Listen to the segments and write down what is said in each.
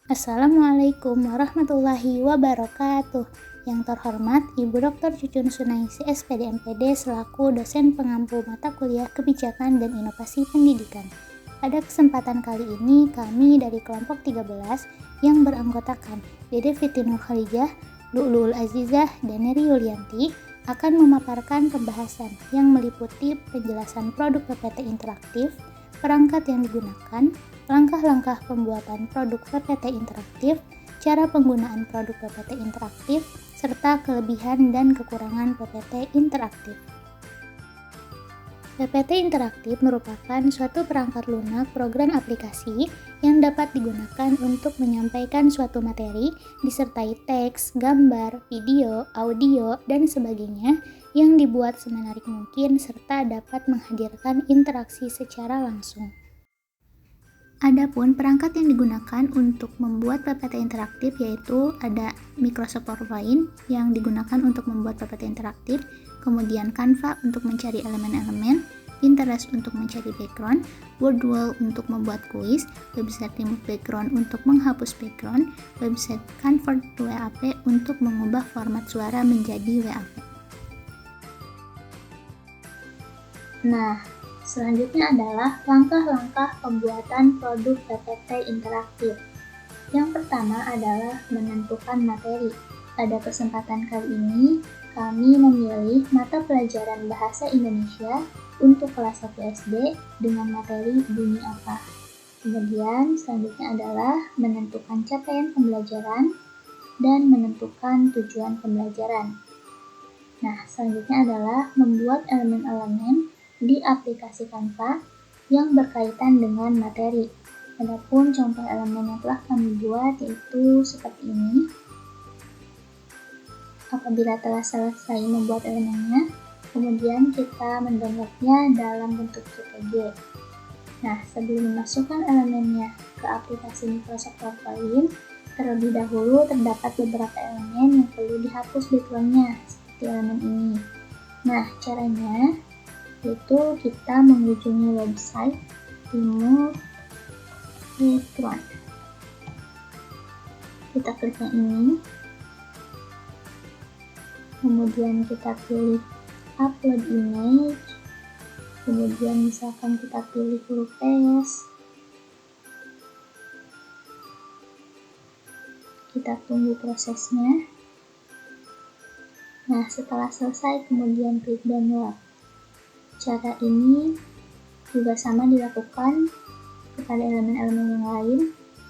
Assalamualaikum warahmatullahi wabarakatuh. Yang terhormat Ibu Dr. Cucun Sunaisi SPD MPD selaku dosen pengampu mata kuliah Kebijakan dan Inovasi Pendidikan. Pada kesempatan kali ini kami dari kelompok 13 yang beranggotakan Dede Fitri Nurkhalijah, Lu'lu'ul Azizah, dan Neri Yulianti akan memaparkan pembahasan yang meliputi penjelasan produk PPT interaktif, perangkat yang digunakan, langkah-langkah pembuatan produk PPT interaktif, cara penggunaan produk PPT interaktif, serta kelebihan dan kekurangan PPT interaktif. PPT interaktif merupakan suatu perangkat lunak program aplikasi yang dapat digunakan untuk menyampaikan suatu materi disertai teks, gambar, video, audio, dan sebagainya yang dibuat semenarik mungkin serta dapat menghadirkan interaksi secara langsung. Adapun perangkat yang digunakan untuk membuat PPT interaktif yaitu ada Microsoft PowerPoint yang digunakan untuk membuat PPT interaktif, kemudian Canva untuk mencari elemen-elemen, Pinterest untuk mencari background, Wordwall untuk membuat kuis, website remove background untuk menghapus background, website convert to WAP untuk mengubah format suara menjadi WAP. Nah, selanjutnya adalah langkah-langkah pembuatan produk PPT interaktif. Yang pertama adalah menentukan materi. Pada kesempatan kali ini, kami memilih mata pelajaran Bahasa Indonesia untuk kelas 1 SD dengan materi bunyi apa. Kemudian selanjutnya adalah menentukan capaian pembelajaran dan menentukan tujuan pembelajaran. Nah, selanjutnya adalah membuat elemen-elemen di aplikasi Canva yang berkaitan dengan materi. Adapun contoh elemen yang telah kami buat yaitu seperti ini. Apabila telah selesai membuat elemennya, kemudian kita mendownloadnya dalam bentuk JPG. Nah, sebelum memasukkan elemennya ke aplikasi Microsoft PowerPoint, terlebih dahulu terdapat beberapa elemen yang perlu dihapus backgroundnya, seperti elemen ini. Nah, caranya yaitu kita mengunjungi website remove background. Kita klik yang ini, kemudian kita pilih upload image, kemudian misalkan kita pilih huruf S, kita tunggu prosesnya. Nah, setelah selesai kemudian klik download. Cara ini juga sama dilakukan kepada elemen-elemen yang lain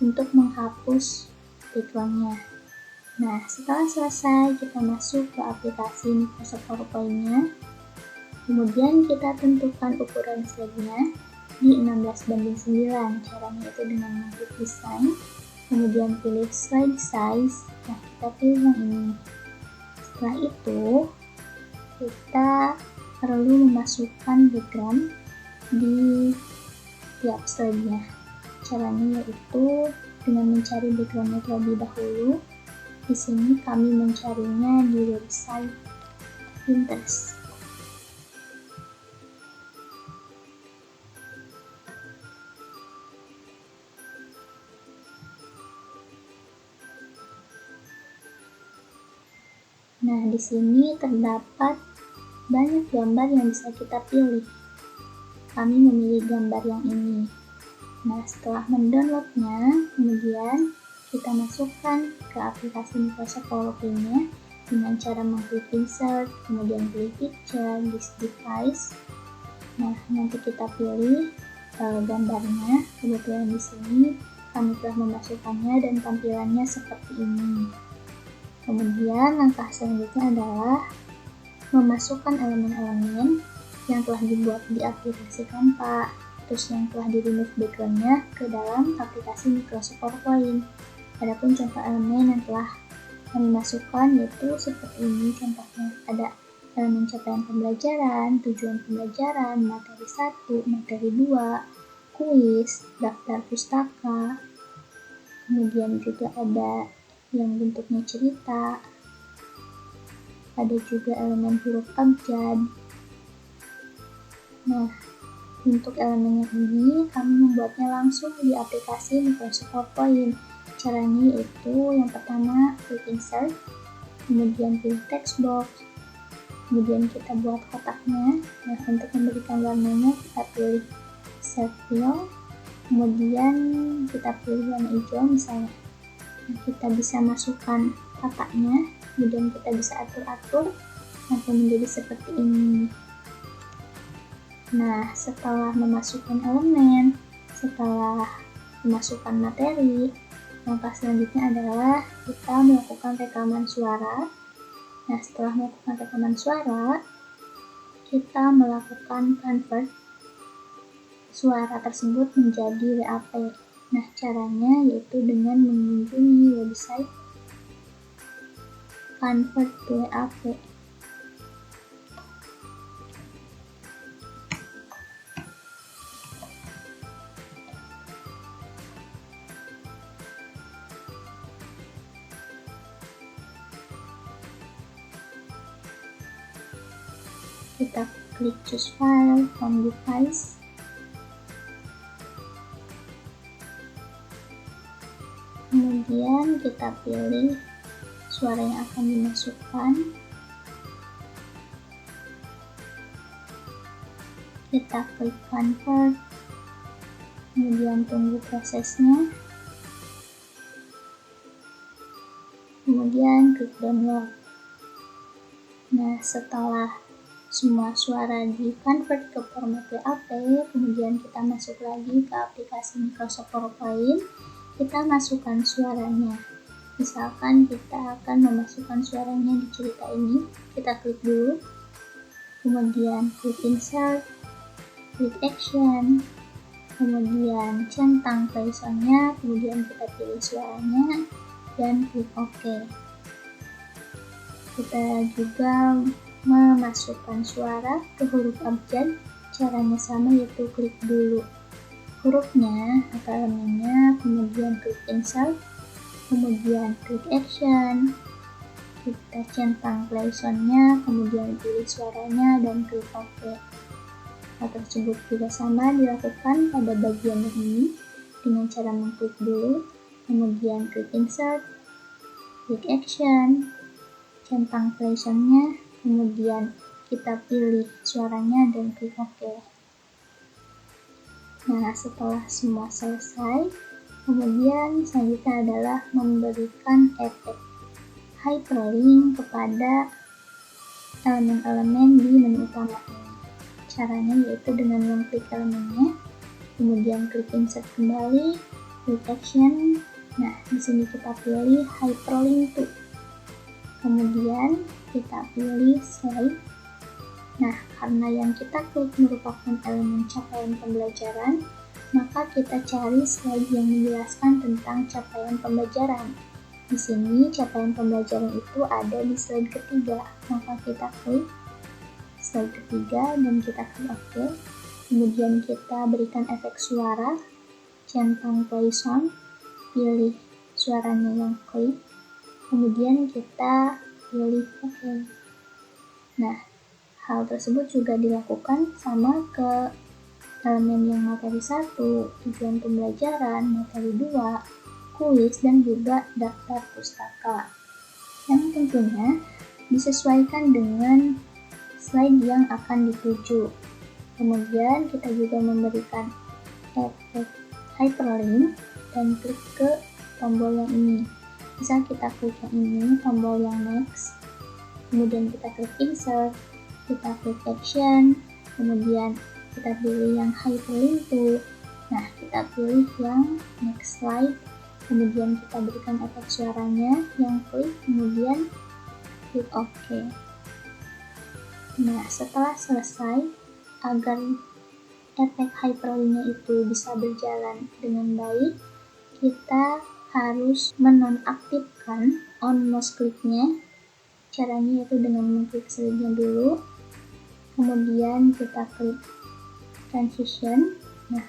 untuk menghapus background-nya. Nah, setelah selesai kita masuk ke aplikasi Microsoft PowerPoint-nya. Kemudian kita tentukan ukuran slide-nya di 16:9. Caranya itu dengan mengklik design, kemudian pilih slide size. Nah, kita pilih yang ini. Setelah itu, kita perlu memasukkan background di tiap slide-nya. Caranya yaitu dengan mencari background-nya terlebih dahulu. Di sini kami mencarinya di website Pinterest. Nah, di sini terdapat banyak gambar yang bisa kita pilih. Kami memilih gambar yang ini. Nah, setelah mendownloadnya, kemudian kita masukkan ke aplikasi Microsoft PowerPoint-nya dengan cara mengklik insert, kemudian pilih picture, this device. Nah, nanti kita pilih gambarnya. Kebetulan di sini kami telah memasukkannya dan tampilannya seperti ini. Kemudian langkah selanjutnya adalah memasukkan elemen-elemen yang telah dibuat di aplikasi Canva, terus yang telah di-remove background-nya ke dalam aplikasi Microsoft PowerPoint. Adapun contoh elemen yang telah kami masukkan yaitu seperti ini contohnya. Ada elemen capaian pembelajaran, tujuan pembelajaran, materi 1, materi 2, kuis, daftar pustaka, kemudian juga ada yang bentuknya cerita, ada juga elemen huruf abjad. Nah, untuk elemen yang ini kami membuatnya langsung di aplikasi Microsoft PowerPoint. caranya yaitu yang pertama klik insert, kemudian pilih text box, kemudian kita buat kotaknya. Nah, untuk memberikan warnanya kita pilih set fill, kemudian kita pilih warna hijau misalnya. Nah, kita bisa masukkan kotaknya, kemudian kita bisa atur-atur sampai menjadi seperti ini. Nah, setelah memasukkan elemen, setelah memasukkan materi, langkah selanjutnya adalah kita melakukan rekaman suara. Nah, setelah melakukan rekaman suara, kita melakukan convert suara tersebut menjadi WAV. Nah, caranya yaitu dengan mengunjungi website convert to WAV. Kita klik choose file from device, kemudian kita pilih suara yang akan dimasukkan, kita klik convert, kemudian tunggu prosesnya, kemudian klik download. Nah, setelah semua suara di convert ke format WAV, kemudian kita masuk lagi ke aplikasi Microsoft PowerPoint, kita masukkan suaranya. Misalkan kita akan memasukkan suaranya di cerita ini, kita klik dulu, kemudian klik insert, klik action, kemudian centang play sound-nya, kemudian kita pilih suaranya, dan klik OK. Kita juga memasukkan suara ke huruf abjad, caranya sama yaitu klik dulu hurufnya atau elemennya, kemudian klik insert, kemudian klik action, kita centang play sound-nya, kemudian pilih suaranya dan klik OK. Hal tersebut juga sama dilakukan pada bagian ini dengan cara mengklik dulu, kemudian klik insert, klik action, centang play sound-nya, kemudian kita pilih suaranya dan klik OK. Nah, setelah semua selesai, kemudian selanjutnya adalah memberikan efek hyperlink kepada elemen-elemen di menu utama ini. Caranya yaitu dengan mengklik elemennya, kemudian klik insert kembali, klik action. Nah, di sini kita pilih hyperlink to. Kemudian kita pilih slide. Nah, karena yang kita klik merupakan elemen capaian pembelajaran, maka kita cari slide yang menjelaskan tentang capaian pembelajaran. Di sini capaian pembelajaran itu ada di slide ketiga, maka kita klik slide ketiga dan kita klik OK. Kemudian kita berikan efek suara, centang play sound, pilih suaranya yang klik, kemudian kita pilih OK. Nah, hal tersebut juga dilakukan sama ke elemen yang materi 1, tujuan pembelajaran, materi 2, kuis, dan juga daftar pustaka. Yang tentunya disesuaikan dengan slide yang akan dituju. Kemudian kita juga memberikan efek hyperlink dan klik ke tombol yang ini. Misal kita klik yang ini, tombol yang next, kemudian kita klik insert, kita klik action, kemudian kita pilih yang hyperlink to. Nah, kita pilih yang next slide, kemudian kita berikan efek suaranya yang klik, kemudian klik OK. Nah, setelah selesai, agar efek hyperlink-nya itu bisa berjalan dengan baik, kita harus menonaktifkan on mouse click-nya. Caranya yaitu dengan mengklik slide-nya dulu, kemudian kita klik transition. Nah,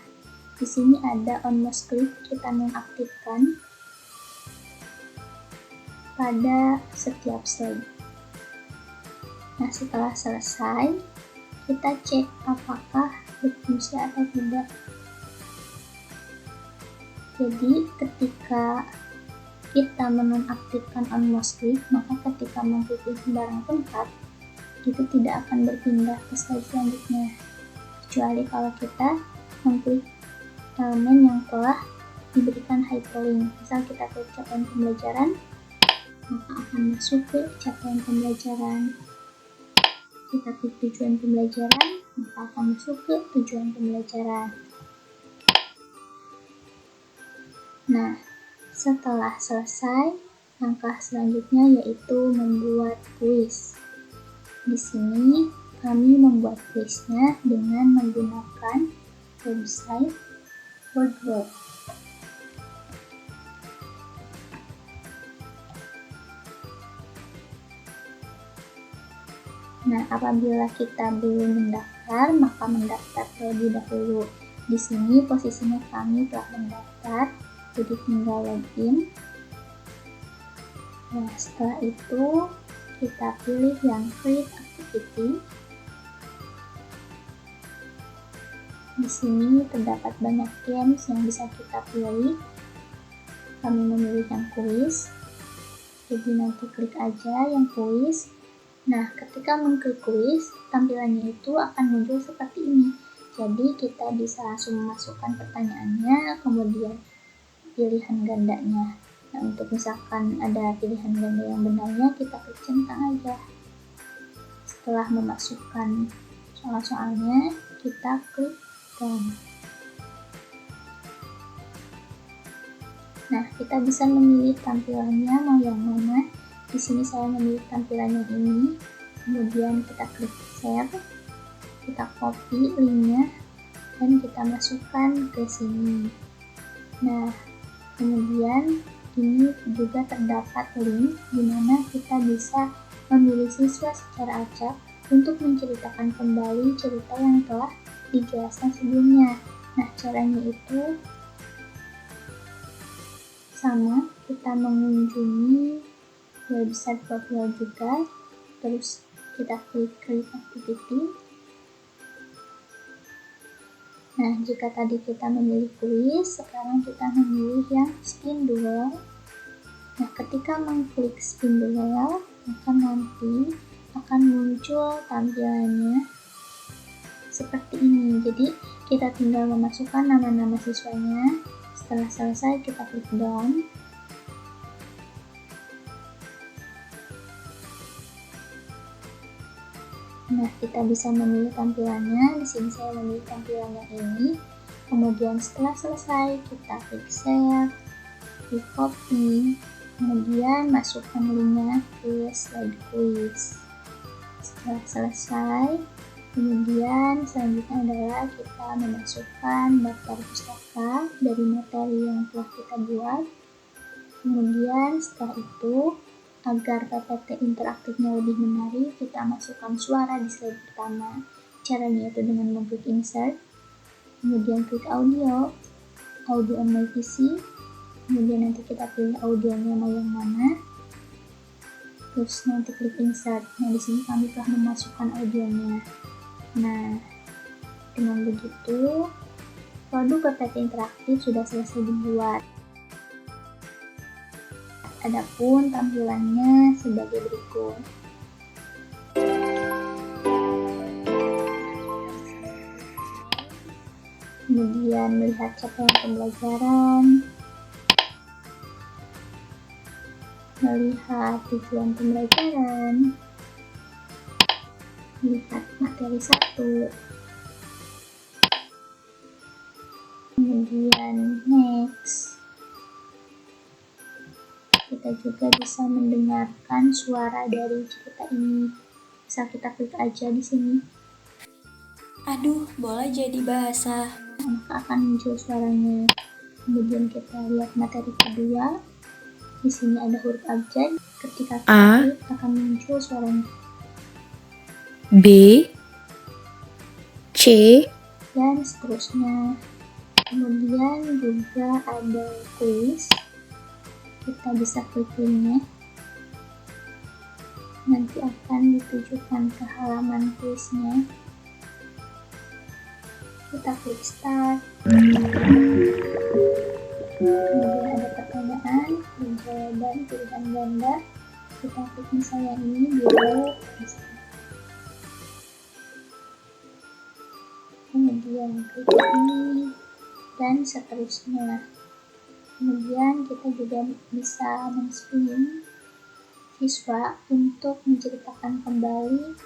di sini ada on mouse click, kita nonaktifkan pada setiap slide. Nah, setelah selesai, kita cek apakah berfungsi atau tidak. Jadi, ketika kita menonaktifkan on most click, maka ketika mengklik di sembarang tempat, itu tidak akan berpindah ke slide selanjutnya, kecuali kalau kita mengklik elemen yang telah diberikan hyperlink. Misal kita klik capaian pembelajaran, maka akan masuk ke capaian pembelajaran. Kita klik tujuan pembelajaran, maka akan masuk ke tujuan pembelajaran. Nah, setelah selesai, langkah selanjutnya yaitu membuat kuis. Di sini kami membuat kuisnya dengan menggunakan website Wordwall. Nah, apabila kita belum mendaftar, maka mendaftar terlebih dahulu. Di sini posisinya kami telah mendaftar, jadi tinggal login. Nah, setelah itu kita pilih yang create activity. Di sini terdapat banyak games yang bisa kita pilih. Kami memilih yang kuis, jadi nanti klik aja yang kuis. Nah, ketika mengklik kuis, tampilannya itu akan muncul seperti ini. Jadi kita bisa langsung memasukkan pertanyaannya, kemudian pilihan gandanya. Nah, untuk misalkan ada pilihan ganda yang benarnya, kita klik centang aja. Setelah memasukkan soal-soalnya, kita klik done. Nah, kita bisa memilih tampilannya mau yang mana. Di sini saya memilih tampilan yang ini. Kemudian kita klik share, kita copy linknya, dan kita masukkan ke sini. Nah, kemudian ini juga terdapat link di mana kita bisa memilih siswa secara acak untuk menceritakan kembali cerita yang telah dijelaskan sebelumnya. Nah, caranya itu sama, kita mengunjungi website Wordwall juga, terus kita klik create activity. Nah, jika tadi kita memilih kuis, sekarang kita memilih yang spin duel. Nah, ketika mengklik spin duel, maka nanti akan muncul tampilannya seperti ini. Jadi, kita tinggal memasukkan nama-nama siswanya. Setelah selesai, kita klik done. Nah, kita bisa memilih tampilannya. Di sini saya memilih tampilan yang ini. Kemudian setelah selesai, kita klik share, klik copy, kemudian masukkan linknya ke slide quiz. Setelah selesai, kemudian selanjutnya adalah kita memasukkan daftar pustaka dari materi yang telah kita buat. Kemudian setelah itu, agar PPT interaktifnya lebih menarik, kita masukkan suara di slide pertama. Caranya itu dengan mengklik insert, kemudian klik audio on my PC, kemudian nanti kita pilih audionya mau yang mana, terus nanti klik insert. Nah, di sini kami telah memasukkan audionya. Nah, dengan begitu, produk PPT interaktif sudah selesai dibuat. Adapun tampilannya sebagai berikut. Kemudian melihat capaian pembelajaran, melihat tujuan pembelajaran, melihat materi 1, kemudian next. Kita juga bisa mendengarkan suara dari cerita ini. Bisa kita klik aja di sini. Aduh, bola jadi basah. Maka akan muncul suaranya. Kemudian kita lihat materi kedua. Di sini ada huruf abjad. Ketika kita klik akan muncul suaranya. B, C, dan seterusnya. Kemudian juga ada kuis. Kita bisa klik linknya, nanti akan ditujukan ke halaman kuisnya. Kita klik start, kemudian ada pertanyaan, dan pilihan ganda. Kita klik misalnya ini biru, kemudian klik ini, dan seterusnya. Kemudian kita juga bisa men-spin siswa untuk menceritakan kembali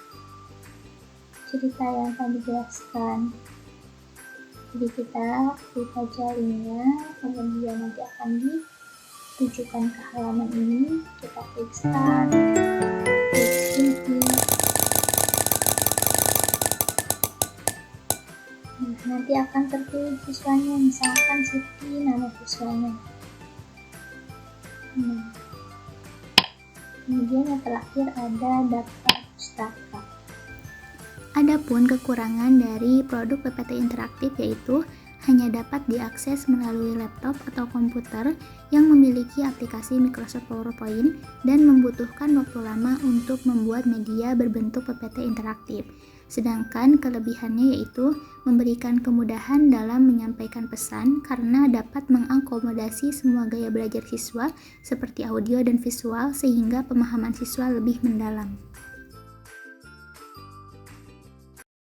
cerita yang akan dijelaskan. Jadi kita klik aja linknya, kemudian nanti akan ditujukan ke halaman ini. Kita klik start, klik skip. Nah, nanti akan tertulis siswanya, misalkan Siti nama siswanya. Kemudian yang terakhir ada daftar pustaka. Adapun kekurangan dari produk PPT interaktif yaitu hanya dapat diakses melalui laptop atau komputer yang memiliki aplikasi Microsoft PowerPoint dan membutuhkan waktu lama untuk membuat media berbentuk PPT interaktif. Sedangkan kelebihannya yaitu memberikan kemudahan dalam menyampaikan pesan karena dapat mengakomodasi semua gaya belajar siswa seperti audio dan visual sehingga pemahaman siswa lebih mendalam.